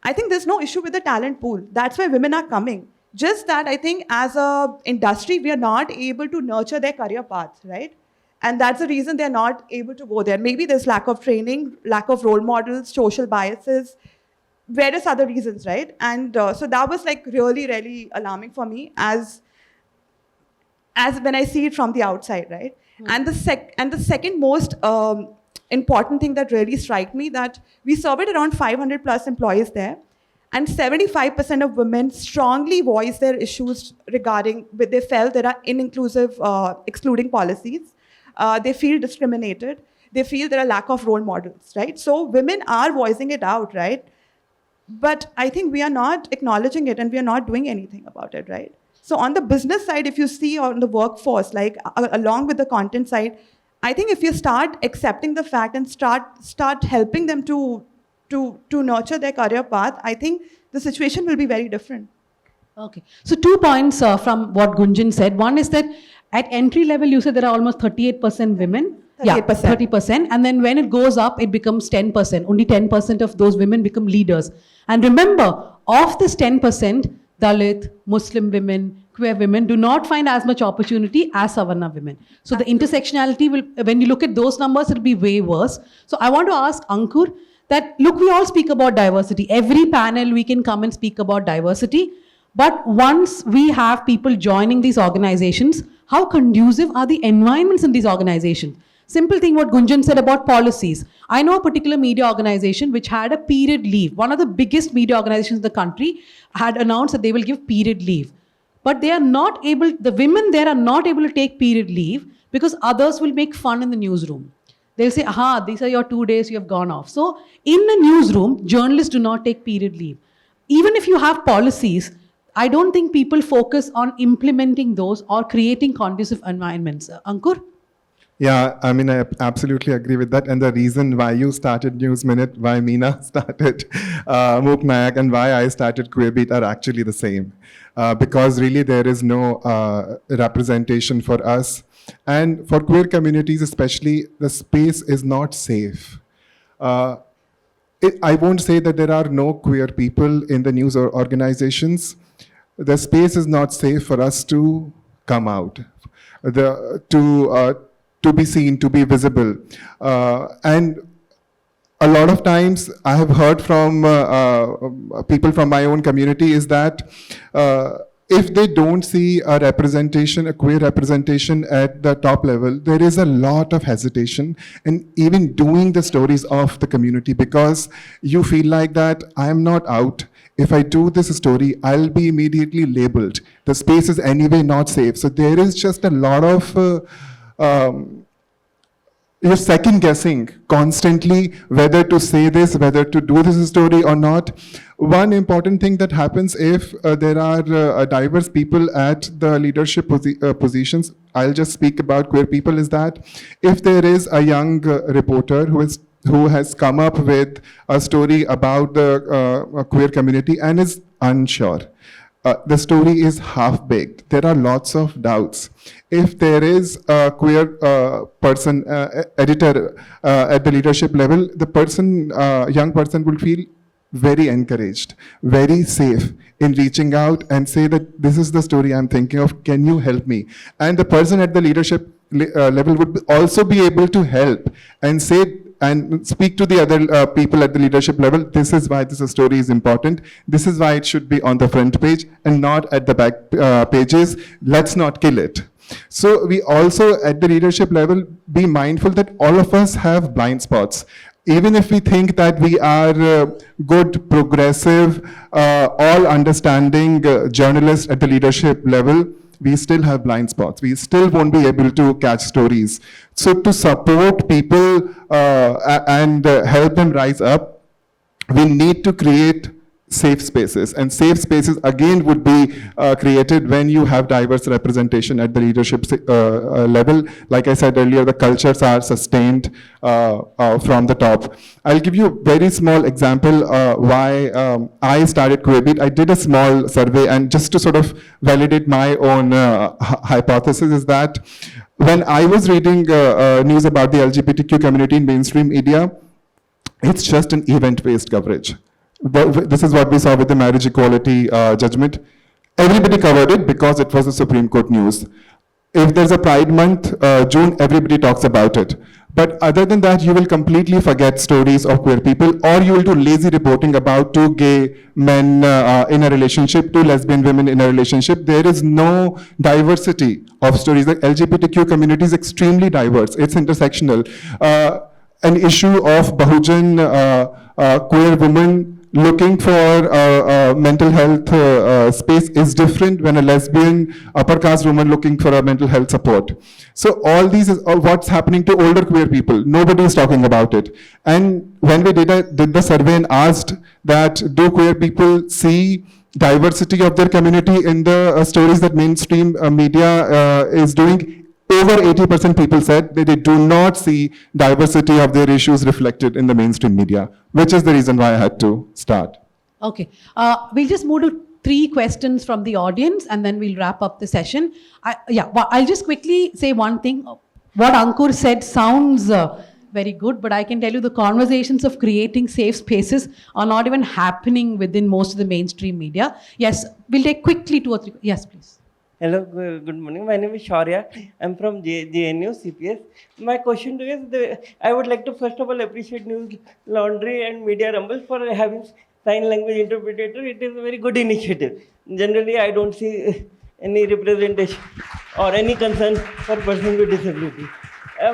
I think there's no issue with the talent pool. That's why women are coming. Just that I think as a industry, we are not able to nurture their career paths, right? And that's the reason they're not able to go there. Maybe there's lack of training, lack of role models, social biases, various other reasons, right? And so that was really, really alarming for me as when I see it from the outside, right? And the second most important thing that really struck me, that we surveyed around 500 plus employees there, and 75% of women strongly voiced their issues regarding, they felt there are inclusive, excluding policies. They feel discriminated. They feel there are lack of role models, right? So women are voicing it out, right? But I think we are not acknowledging it and we are not doing anything about it, right? So on the business side, if you see on the workforce, along with the content side, I think if you start accepting the fact and start helping them to nurture their career path, I think the situation will be very different. Okay. So 2 points from what Gunjan said. One is that at entry level, you said there are almost 38% women. 38%. Yeah, 30%. And then when it goes up, it becomes 10%. Only 10% of those women become leaders. And remember, of this 10%, Dalit, Muslim women, queer women do not find as much opportunity as Savarna women. So the intersectionality will, when you look at those numbers, it will be way worse. So I want to ask Ankur that, look, we all speak about diversity. Every panel we can come and speak about diversity. But once we have people joining these organizations, how conducive are the environments in these organizations? Simple thing what Gunjan said about policies. I know a particular media organization which had a period leave. One of the biggest media organizations in the country had announced that they will give period leave. But they are not able, the women there are not able to take period leave because others will make fun in the newsroom. They'll say, aha, these are your 2 days, you have gone off. So in the newsroom, journalists do not take period leave. Even if you have policies, I don't think people focus on implementing those or creating conducive environments. Ankur? Yeah, I mean, I absolutely agree with that. And the reason why you started News Minute, why Meena started Mooknayak, and why I started Queerbeat are actually the same. Because really there is no representation for us. And for queer communities especially, the space is not safe. I won't say that there are no queer people in the news or organizations. The space is not safe for us to come out, to be seen, to be visible. And a lot of times I have heard from people from my own community is that if they don't see a representation, a queer representation at the top level, there is a lot of hesitation in even doing the stories of the community, because you feel like that I am not out. If I do this story, I'll be immediately labeled. The space is anyway not safe. So there is just a lot of you're second guessing constantly whether to say this, whether to do this story or not. One important thing that happens if there are diverse people at the leadership positions, I'll just speak about queer people, is that if there is a young reporter who has come up with a story about the queer community and is unsure, the story is half-baked. There are lots of doubts. If there is a queer person, editor at the leadership level, the person, young person will feel very encouraged, very safe in reaching out and say that this is the story I'm thinking of, can you help me? And the person at the leadership level would also be able to help and say, and speak to the other people at the leadership level, this is why this story is important, this is why it should be on the front page and not at the back pages, let's not kill it. So we also at the leadership level be mindful that all of us have blind spots. Even if we think that we are good, progressive, all understanding journalists at the leadership level, we still have blind spots. We still won't be able to catch stories. So to support people and help them rise up, we need to create safe spaces. And safe spaces, again, would be created when you have diverse representation at the leadership level. Like I said earlier, the cultures are sustained from the top. I'll give you a very small example why I started Queerbeat. I did a small survey, and just to sort of validate my own hypothesis is that when I was reading news about the LGBTQ community in mainstream media, it's just an event-based coverage. This is what we saw with the marriage equality judgment. Everybody covered it because it was a Supreme Court news. If there's a Pride Month, June, everybody talks about it. But other than that, you will completely forget stories of queer people, or you will do lazy reporting about two gay men in a relationship, two lesbian women in a relationship. There is no diversity of stories. The LGBTQ community is extremely diverse. It's intersectional. An issue of Bahujan queer women looking for mental health space is different when a lesbian upper caste woman looking for a mental health support. So all these is what's happening to older queer people. Nobody is talking about it. And when we did the survey and asked that do queer people see diversity of their community in the stories that mainstream media is doing, over 80% people said that they do not see diversity of their issues reflected in the mainstream media, which is the reason why I had to start. Okay. We'll just move to 3 questions from the audience and then we'll wrap up the session. I'll just quickly say one thing. What Ankur said sounds very good, but I can tell you the conversations of creating safe spaces are not even happening within most of the mainstream media. Yes, we'll take quickly 2 or 3. Yes, please. Hello, good morning. My name is Shaurya. I'm from JNU CPS. My question to you is, I would like to first of all appreciate News Laundry and Media Rumble for having sign language interpreter. It is a very good initiative. Generally, I don't see any representation or any concern for persons with disability.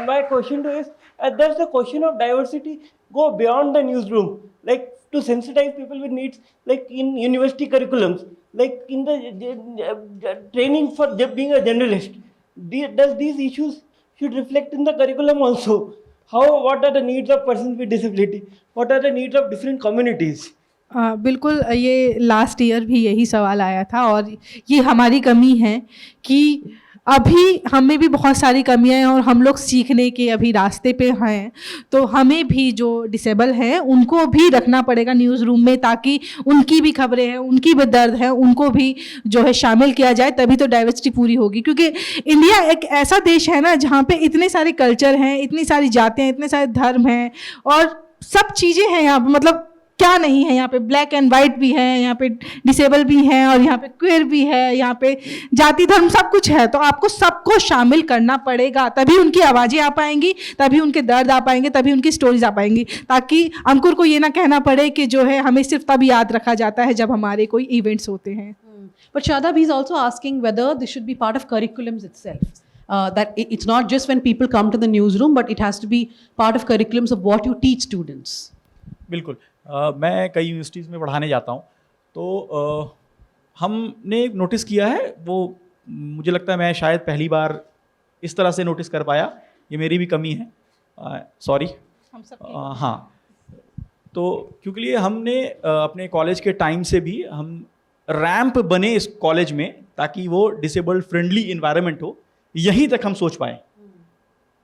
My question to you is, does the question of diversity go beyond the newsroom, like to sensitize people with needs, like in university curriculums, like in the training for being a journalist? Does these issues should reflect in the curriculum also? What are the needs of persons with disability? What are the needs of different communities? बिल्कुल ये last year भी यही सवाल आया था और ये हमारी कमी है कि अभी हमें भी बहुत सारी कमियां हैं और हम लोग सीखने के अभी रास्ते पे हैं, तो हमें भी जो डिसेबल हैं उनको भी रखना पड़ेगा न्यूज़ रूम में, ताकि उनकी भी खबरें हैं, उनकी भी दर्द है, उनको भी जो है शामिल किया जाए, तभी तो डाइवर्सिटी पूरी होगी। क्योंकि इंडिया एक ऐसा देश है ना जहाँ पे इतने सारे कल्चर हैं, इतनी सारी जातें हैं, इतने सारे धर्म हैं और सब चीज़ें हैं यहाँ पर, मतलब क्या नहीं है। यहाँ पे ब्लैक एंड वाइट भी है, यहाँ पे डिसेबल भी हैं, और यहाँ पे क्वेयर भी है, यहाँ पे जाति धर्म सब कुछ है। तो आपको सबको शामिल करना पड़ेगा, तभी उनकी आवाज़ें आ पाएंगी, तभी उनके दर्द आ पाएंगे, तभी उनकी स्टोरीज आ पाएंगी, ताकि अंकुर को ये ना कहना पड़े कि जो है हमें सिर्फ तब याद रखा जाता है जब हमारे कोई इवेंट्स होते हैं। But Shadab, he's also asking whether this should be part of curriculums itself. That it's not just when people come to the newsroom, but it has to be part of curriculums of what you teach students. बिल्कुल। मैं कई universities में पढ़ाने जाता हूँ, तो हमने notice किया है, वो मुझे लगता है मैं शायद पहली बार इस तरह से नोटिस कर पाया, ये मेरी भी कमी है, सॉरी। हम सब हाँ, तो क्योंकि लिए हमने अपने कॉलेज के टाइम से भी हम रैंप बने इस कॉलेज में, ताकि वो डिसेबल्ड फ्रेंडली इन्वायरमेंट हो, यहीं तक हम सोच पाए।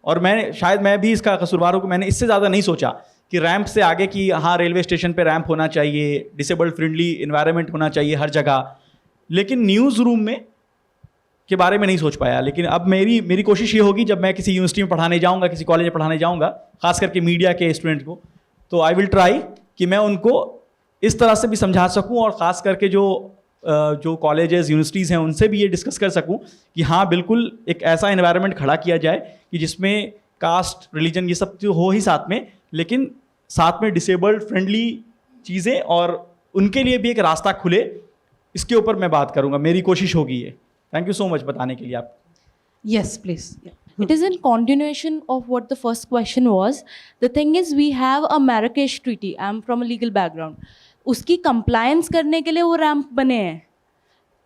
और मैं भी इसका कसूरवार हूँ कि मैंने इससे ज़्यादा नहीं सोचा कि रैंप से आगे कि हाँ रेलवे स्टेशन पे रैंप होना चाहिए, डिसेबल्ड फ्रेंडली इन्वायरमेंट होना चाहिए हर जगह, लेकिन न्यूज़ रूम में के बारे में नहीं सोच पाया। लेकिन अब मेरी कोशिश ये होगी, जब मैं किसी यूनिवर्सिटी में पढ़ाने जाऊँगा, किसी कॉलेज में पढ़ाने जाऊँगा, खास करके मीडिया के स्टूडेंट को, तो आई विल ट्राई कि मैं उनको इस तरह से भी समझा सकूँ, और ख़ास करके जो कॉलेजेस यूनिवर्सिटीज़ हैं उनसे भी ये डिस्कस कर सकूं कि हाँ बिल्कुल एक ऐसा एनवायरनमेंट खड़ा किया जाए कि जिसमें कास्ट, रिलीजन ये सब तो हो ही साथ में, लेकिन साथ में डिसेबल्ड फ्रेंडली चीज़ें और उनके लिए भी एक रास्ता खुले, इसके ऊपर मैं बात करूँगा, मेरी कोशिश होगी ये। थैंक यू सो मच बताने के लिए आप। Yes, please. Yeah. It is in continuation of what the first question was. The thing is, we have a Marrakesh Treaty. I am from a legal background. उसकी compliance करने के लिए वो ramp बने हैं।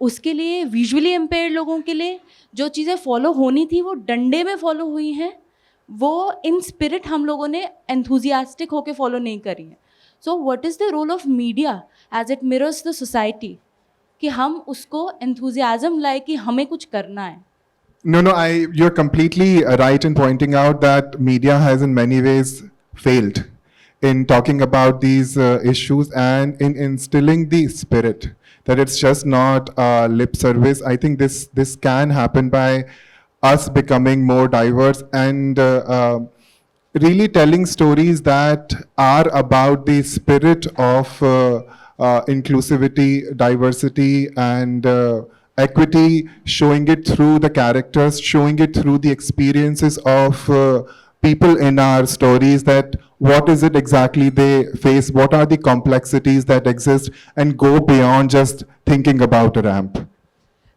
उसके लिए विजुअली इम्पेयर्ड लोगों के लिए जो चीज़ें फॉलो होनी थी वो डंडे में फॉलो हुई हैं, वो इन स्पिरिट हम लोगों ने एंथुजियास्टिक होकर फॉलो नहीं करी हैं। So what is the role of media as it mirrors the society, कि हम उसको एंथुजियाज्म लाए कि हमें कुछ करना है। No, you're completely right in pointing out that media has in many ways failed in talking about these issues and in instilling the spirit that it's just not lip service. I think this can happen by us becoming more diverse and really telling stories that are about the spirit of inclusivity, diversity, and equity, showing it through the characters, showing it through the experiences of people in our stories, that what is it exactly they face, what are the complexities that exist, and go beyond just thinking about a ramp.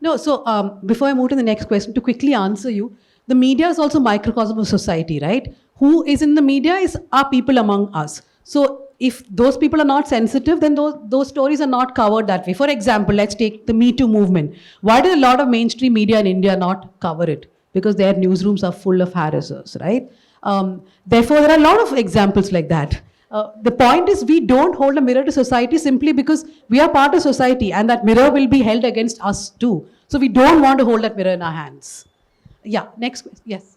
No, so before I move to the next question, to quickly answer you, the media is also microcosm of society, right? Who is in the media are people among us. So if those people are not sensitive, then those stories are not covered that way. For example, let's take the Me Too movement. Why did a lot of mainstream media in India not cover it? Because their newsrooms are full of harassers, right? Therefore, there are a lot of examples like that. The point is, we don't hold a mirror to society simply because we are part of society, and that mirror will be held against us too. So we don't want to hold that mirror in our hands. Yeah, next question. Yes.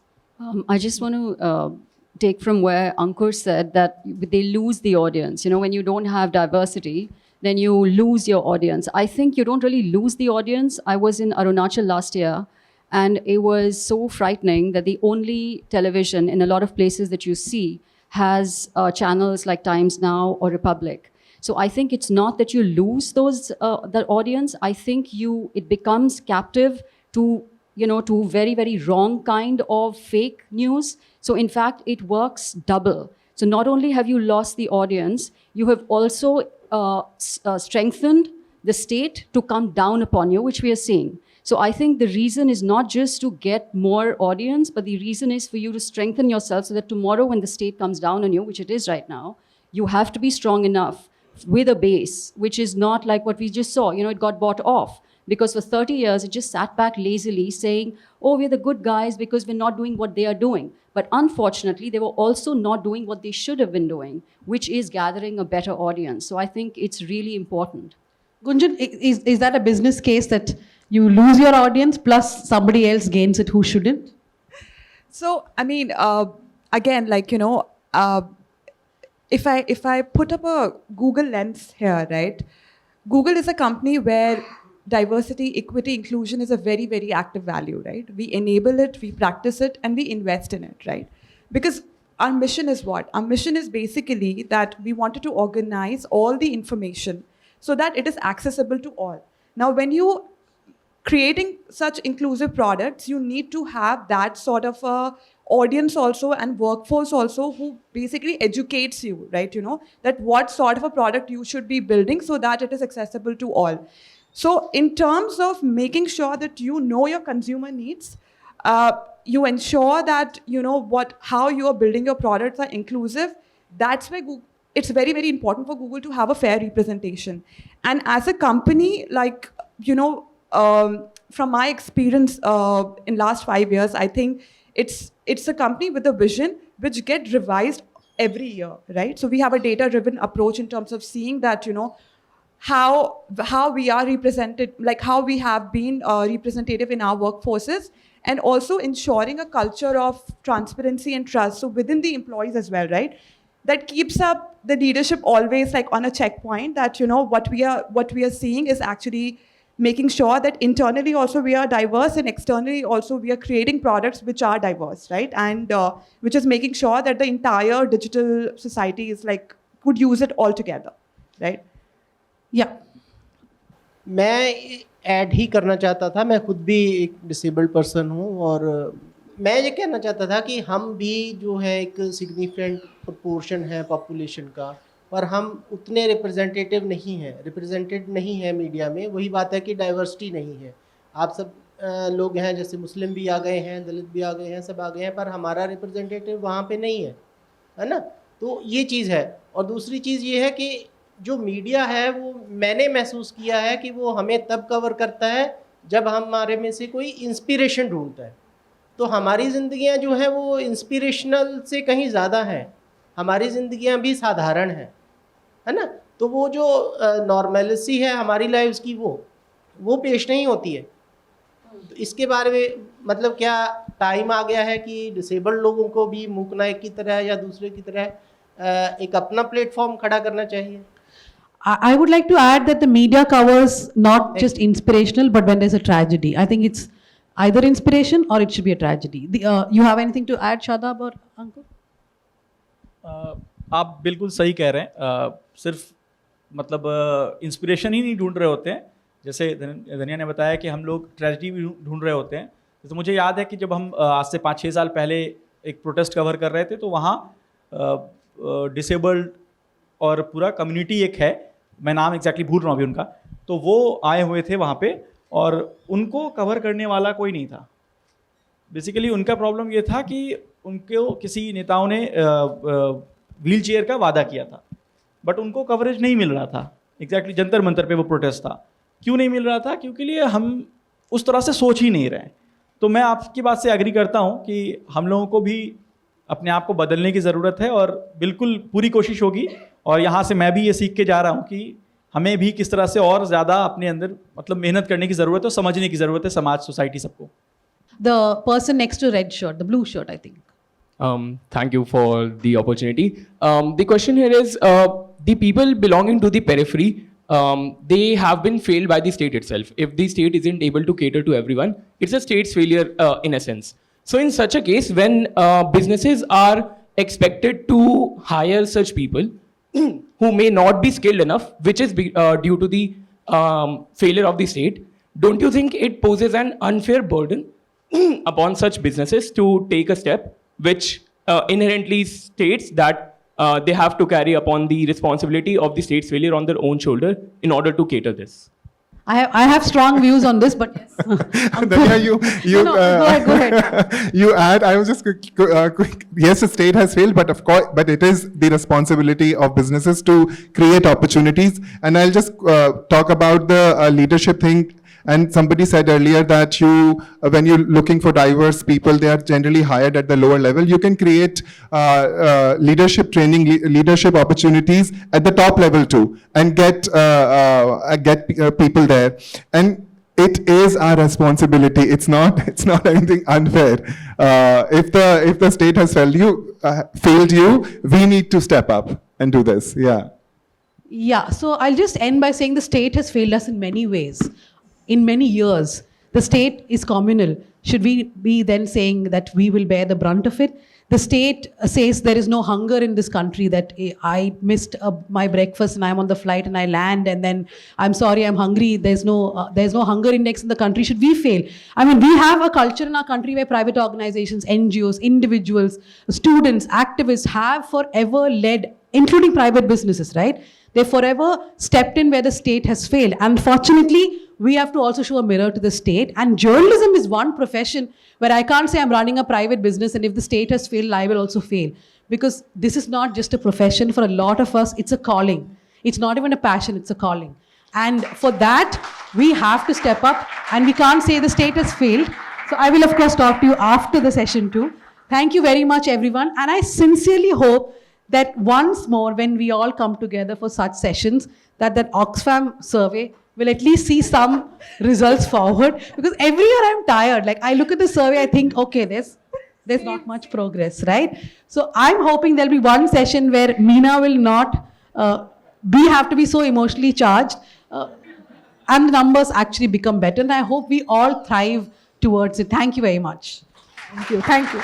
I just want to take from where Ankur said that they lose the audience. You know, when you don't have diversity, then you lose your audience. I think you don't really lose the audience. I was in Arunachal last year, and it was so frightening that the only television in a lot of places that you see has channels like Times Now or Republic. So I think it's not that you lose the audience. I think it becomes captive to very, very wrong kind of fake news. So in fact, it works double. So not only have you lost the audience, you have also strengthened the state to come down upon you, which we are seeing. So I think the reason is not just to get more audience, but the reason is for you to strengthen yourself so that tomorrow when the state comes down on you, which it is right now, you have to be strong enough with a base, which is not like what we just saw. It got bought off. Because for 30 years, it just sat back lazily saying, oh, we're the good guys because we're not doing what they are doing. But unfortunately, they were also not doing what they should have been doing, which is gathering a better audience. So I think it's really important. Gunjan, is that a business case that you lose your audience plus somebody else gains it who shouldn't? So, I mean, again, if I put up a Google lens here, right? Google is a company where diversity, equity, inclusion is a very, very active value, right? We enable it, we practice it, and we invest in it, right? Because our mission is what? Our mission is basically that we wanted to organize all the information so that it is accessible to all. Now, when you creating such inclusive products, you need to have that sort of a audience also and workforce also who basically educates you, right? You know, that what sort of a product you should be building so that it is accessible to all. So in terms of making sure that you know your consumer needs, you ensure that you know how you are building your products are inclusive. That's why it's very, very important for Google to have a fair representation. And as a company, like, you know, from my experience in last 5 years, I think it's a company with a vision which get revised every year, right? So we have a data-driven approach in terms of seeing that, you know, how we are represented, like how we have been representative in our workforces, and also ensuring a culture of transparency and trust. So within the employees as well, right? That keeps up the leadership always like on a checkpoint that, you know, what we are seeing is actually making sure that internally also we are diverse and externally also we are creating products which are diverse, right? And which is making sure that the entire digital society is like, could use it all together, right? Yeah. मैं add ही करना चाहता था, मैं खुद भी एक disabled person हूँ और मैं ये कहना चाहता था कि हम भी जो है एक सिग्निफिकेंट प्रोपोर्शन है पॉपुलेशन का, पर हम उतने रिप्रेजेंटेटिव नहीं हैं, रिप्रेजेंटेड नहीं है मीडिया में। वही बात है कि डाइवर्सिटी नहीं है। आप सब लोग हैं, जैसे मुस्लिम भी आ गए हैं, दलित भी आ गए हैं, सब आ गए हैं, पर हमारा रिप्रेजेंटेटिव वहाँ पे नहीं है ना? तो ये चीज़ है। और दूसरी चीज़ ये है कि जो मीडिया है वो मैंने महसूस किया है कि वो हमें तब कवर करता है जब हमारे में से कोई इंस्पिरेशन ढूंढता है। तो हमारी ज़िंदगियाँ जो हैं वो इंस्पिरेशनल से कहीं ज़्यादा हैं, हमारी ज़िंदगियाँ भी साधारण हैं, है ना? तो वो जो नॉर्मलिटी है हमारी लाइफ्स की वो पेश नहीं होती है। तो इसके बारे में मतलब क्या टाइम आ गया है कि डिसेबल्ड लोगों को भी मूकनायक की तरह या दूसरे की तरह एक अपना प्लेटफॉर्म खड़ा करना चाहिए? I would like to add that the media covers not just inspirational, but when there's a tragedy. I think it's either inspiration or it should be a tragedy. You have anything to add, Shadab or Ankur? आप बिल्कुल सही कह रहे हैं। सिर्फ मतलब inspiration ही नहीं ढूंढ रहे होते हैं, जैसे धनिया ने बताया कि हम लोग ट्रेजेडी भी ढूंढ रहे होते हैं। तो मुझे याद है कि जब हम आज से 5-6 साल पहले एक प्रोटेस्ट कवर कर रहे थे, तो वहाँ डिसेबल्ड और पूरा कम्युनिटी एक है, मैं नाम एग्जैक्टली भूल रहा हूँ अभी उनका, तो वो आए हुए थे वहाँ पे और उनको कवर करने वाला कोई नहीं था। बेसिकली उनका प्रॉब्लम ये था कि उनको किसी नेताओं ने व्हील चेयर का वादा किया था, बट उनको कवरेज नहीं मिल रहा था। एग्जैक्टली जंतर मंतर पे वो प्रोटेस्ट था। क्यों नहीं मिल रहा था? क्योंकि लिए हम उस तरह से सोच ही नहीं रहे। तो मैं आपकी बात से एग्री करता हूँ कि हम लोगों को भी अपने आप को बदलने की ज़रूरत है और बिल्कुल पूरी कोशिश होगी। और यहाँ से मैं भी ये सीख के जा रहा हूँ कि हमें भी किस तरह से और ज़्यादा अपने अंदर मतलब मेहनत करने की ज़रूरत है और समझने की ज़रूरत है समाज, सोसाइटी, सबको। The person next to red shirt, the blue shirt, I think. Thank you for the opportunity. The question here is, the people belonging to the periphery, they have been failed by the state itself. If the state isn't able to cater to everyone, it's a state's failure in a sense. So in such a case, when businesses are expected to hire such people who may not be skilled enough, which is due to the failure of the state, don't you think it poses an unfair burden upon such businesses to take a step which inherently states that they have to carry upon the responsibility of the state's failure on their own shoulder in order to cater this? I have strong views on this, but yes. Dhanya, you No, go ahead. You add. I was just quick. Yes, the state has failed, but of course, but it is the responsibility of businesses to create opportunities. And I'll just talk about the leadership thing. And somebody said earlier that when you're looking for diverse people, they are generally hired at the lower level. You can create leadership training, leadership opportunities at the top level too, and get people there. And it is our responsibility. It's not anything unfair. If the state has failed you, we need to step up and do this. Yeah. Yeah. So I'll just end by saying the state has failed us in many ways. In many years, the state is communal. Should we be then saying that we will bear the brunt of it? the state says there is no hunger in this country, that I missed my breakfast and I'm on the flight and I land and then I'm sorry, I'm hungry. There's no hunger index in the country. Should we fail? I mean, we have a culture in our country where private organizations, NGOs, individuals, students, activists have forever led, including private businesses, right? They forever stepped in where the state has failed. Unfortunately, we have to also show a mirror to the state. And journalism is one profession where I can't say I'm running a private business and if the state has failed, I will also fail. Because this is not just a profession. For a lot of us, it's a calling. It's not even a passion, it's a calling. And for that, we have to step up and we can't say the state has failed. So I will, of course, talk to you after the session too. Thank you very much, everyone. And I sincerely hope that once more, when we all come together for such sessions, that Oxfam survey will at least see some results forward. Because every year I'm tired. Like, I look at the survey, I think, okay, there's not much progress, right? So I'm hoping there'll be one session where Meena will not have to be so emotionally charged, and the numbers actually become better. And I hope we all thrive towards it. Thank you very much. Thank you.